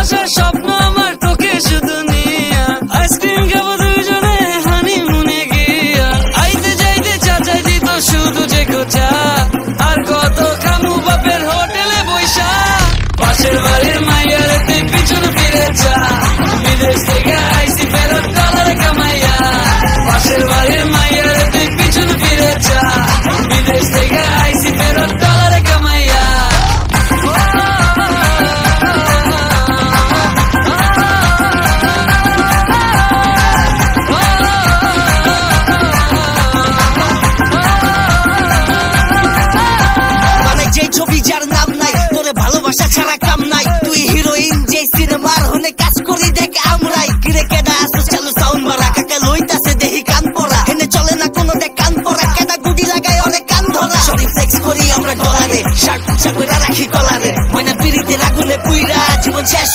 ভালোবাসার স্বপ্ন আমার তোকে শুধু নিয়া আইসক্রিম খাবো দুইজনে হানিমুনে গিয়া আইতে যাইতে চাচাই দিত শুধু যে গোচা আর কত খামু বাপের হোটেলে বৈশা পাশের বাড়ির মাইয়ার তুই পিছন ফিরে যা বিদেশ থেকে আইসি ফেরত ডলার কামাইয়া পাশের বাড়ির মাইয়ার তুই পিছন ফিরে যা বিদেশ থেকে আইসি ফেরত ডলার কামাইয়া ছবি যার নাম নাই তোরে ভালোবাসা ছাড়া কাম নাই তুই হিরোইন যে সিনেমার হনে কাজ করি দেখ আমরাই কিরে কেডা আসো চালু সাউন্ড মারা কাকে লইতাছে দেহি কান পড়া হেনে চলে না কোনো দেখ কান পড়া কেডা গুডি লাগায় অনেক কান ধরা সরি ফ্লেক্স করি আমরা ডলারে শার্ট পোশাক কইরা রাখি কলারে ময়না পিড়িতে আগুনে পুইরা জীবন শেষ